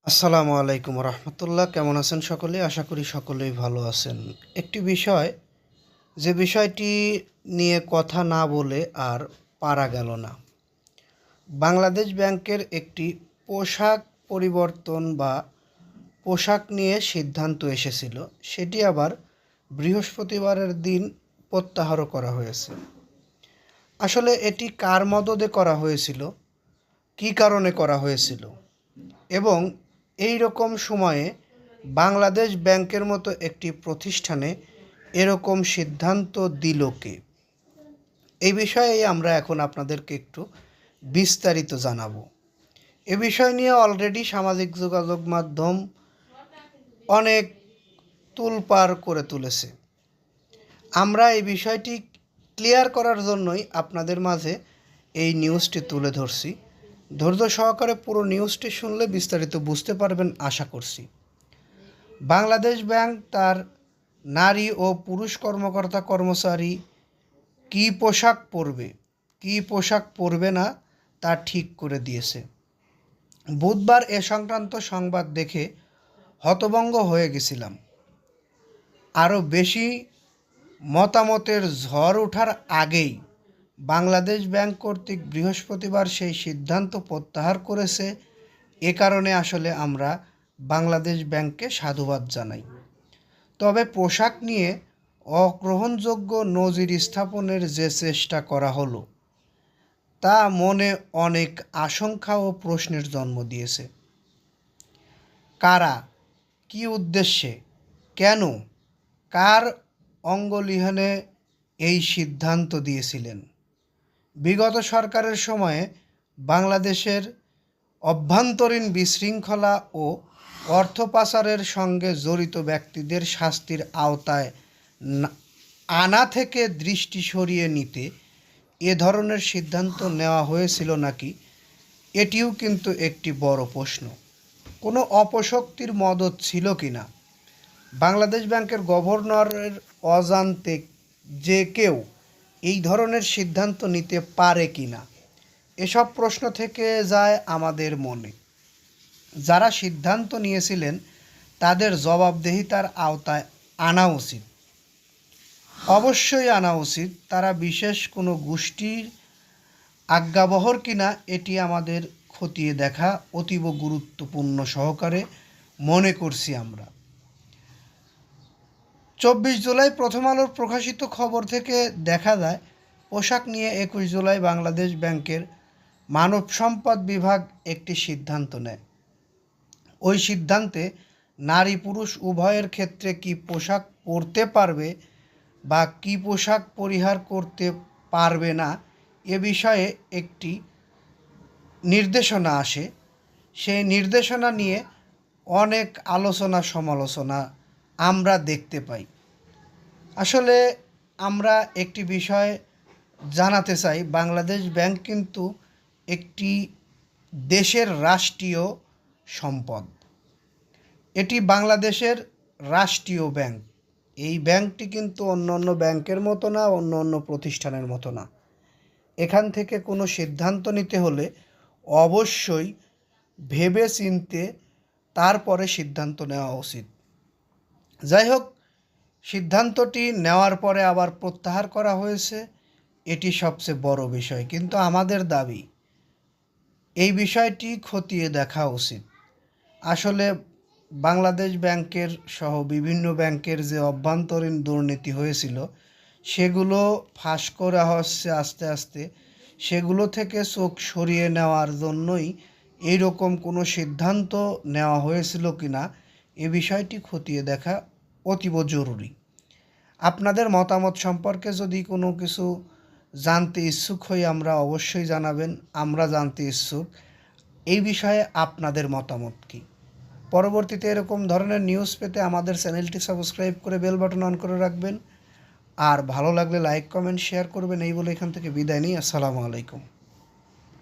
আসসালামু আলাইকুম রহমতুল্লাহ। কেমন আছেন সকলে? আশা করি সকলেই ভালো আছেন। একটি বিষয়, যে বিষয়টি নিয়ে কথা না বলে আর পারা গেল না। বাংলাদেশ ব্যাংকের একটি পোশাক পরিবর্তন বা পোশাক নিয়ে সিদ্ধান্ত এসেছিল, সেটি আবার বৃহস্পতিবারের দিন প্রত্যাহারও করা হয়েছে। আসলে এটি কার মদদে করা হয়েছিল, কী কারণে করা হয়েছিল এবং এই রকম সময়ে বাংলাদেশ ব্যাংকের মতো একটি প্রতিষ্ঠানে এরকম সিদ্ধান্ত দিল কে? এই বিষয়ে আমরা এখন আপনাদেরকে একটু বিস্তারিত জানাবো। এ বিষয় নিয়ে অলরেডি সামাজিক যোগাযোগ মাধ্যম অনেক তোলপাড় করে তুলেছে। আমরা এই বিষয়টি ক্লিয়ার করার জন্যই আপনাদের মাঝে এই নিউজটি তুলে ধরছি। ধৈর্য সহকারে পুরো নিউজটি শুনলে বিস্তারিত বুঝতে পারবেন আশা করছি। বাংলাদেশ ব্যাংক তার নারী ও পুরুষ কর্মকর্তা কর্মচারী কী পোশাক পরবে, কী পোশাক পরবে না তা ঠিক করে দিয়েছে। বুধবার এ সংক্রান্ত সংবাদ দেখে হতভম্ব হয়ে গেছিলাম। আরও বেশি মতামতের ঝড় ওঠার আগেই বাংলাদেশ ব্যাংক কর্তৃক বৃহস্পতিবার সেই সিদ্ধান্ত প্রত্যাহার করেছে। এ কারণে আসলে আমরা বাংলাদেশ ব্যাংককে সাধুবাদ জানাই। তবে পোশাক নিয়ে অগ্রহণযোগ্য নজির স্থাপনের যে চেষ্টা করা হলো, তা মনে অনেক আশঙ্কা ও প্রশ্নের জন্ম দিয়েছে। কারা, কী উদ্দেশ্যে, কেন, কার অঙ্গলিহানে এই সিদ্ধান্ত দিয়েছিলেন? বিগত সরকারের সময়ে বাংলাদেশের অভ্যন্তরীণ বিশৃঙ্খলা ও অর্থ পাচারের সঙ্গে জড়িত ব্যক্তিদের শাস্তির আওতায় আনা থেকে দৃষ্টি সরিয়ে নিতে এ ধরনের সিদ্ধান্ত নেওয়া হয়েছিল নাকি, এটিও কিন্তু একটি বড় প্রশ্ন। কোনো অপশক্তির মদত ছিল কি না? বাংলাদেশ ব্যাংকের গভর্নরের অজান্তে যে কেউ এই ধরনের সিদ্ধান্ত নিতে পারে কি না, এসব প্রশ্ন থেকে যায় আমাদের মনে। যারা সিদ্ধান্ত নিয়েছিলেন তাদের জবাবদিহিতার আওতায় আনা উচিত, অবশ্যই আনা উচিত। তারা বিশেষ কোনো গোষ্ঠীর আজ্ঞাবহর কিনা, এটি আমাদের খতিয়ে দেখা অতীব গুরুত্বপূর্ণ সহকারে মনে করছি আমরা। 24 জুলাই প্রথম আলোর প্রকাশিত খবর থেকে দেখা যায়, পোশাক নিয়ে 21 জুলাই বাংলাদেশ ব্যাংকের মানব সম্পদ বিভাগ একটি সিদ্ধান্ত নেয়। ওই সিদ্ধান্তে নারী পুরুষ উভয়ের ক্ষেত্রে কী পোশাক পরতে পারবে বা কী পোশাক পরিহার করতে পারবে না, এ বিষয়ে একটি নির্দেশনা আসে। সেই নির্দেশনা নিয়ে অনেক আলোচনা সমালোচনা আমরা দেখতে পাই। আসলে আমরা একটি বিষয় জানাতে চাই, বাংলাদেশ ব্যাংক কিন্তু একটি দেশের রাষ্ট্রীয় সম্পদ। এটি বাংলাদেশের রাষ্ট্রীয় ব্যাংক। এই ব্যাংকটি কিন্তু অন্য অন্য ব্যাংকের মতো না, অন্য অন্য প্রতিষ্ঠানের মতো না। এখান থেকে কোনো সিদ্ধান্ত নিতে হলে অবশ্যই ভেবে চিনতে তারপরে সিদ্ধান্ত নেওয়া উচিত। যাই হোক, সিদ্ধান্তটি নেওয়ার পরে আবার প্রত্যাহার করা হয়েছে, এটি সবচেয়ে বড় বিষয়। কিন্তু আমাদের দাবি, এই বিষয়টি খতিয়ে দেখা উচিত। আসলে বাংলাদেশ ব্যাংকের সহ বিভিন্ন ব্যাংকের যে অভ্যন্তরীণ দুর্নীতি হয়েছিল, সেগুলো ফাঁস করা হচ্ছে আস্তে আস্তে। সেগুলো থেকে চোখ সরিয়ে নেওয়ার জন্যই এইরকম কোনো সিদ্ধান্ত নেওয়া হয়েছিল কি না, এ বিষয়টি খতিয়ে দেখা অতীব জরুরি। আপনাদের মতামত সম্পর্কে যদি কোনো কিছু জানতে ইচ্ছুক হই, আমরা অবশ্যই জানাবেন। আমরা জানতে ইচ্ছুক এই বিষয়ে আপনাদের মতামত কী। পরবর্তীতে এরকম ধরনের নিউজ পেতে আমাদের চ্যানেলটি সাবস্ক্রাইব করে বেল বাটন অন করে রাখবেন। আর ভালো লাগলে লাইক কমেন্ট শেয়ার করবেন। এই বলে এখান থেকে বিদায় নিই। আসসালামু আলাইকুম।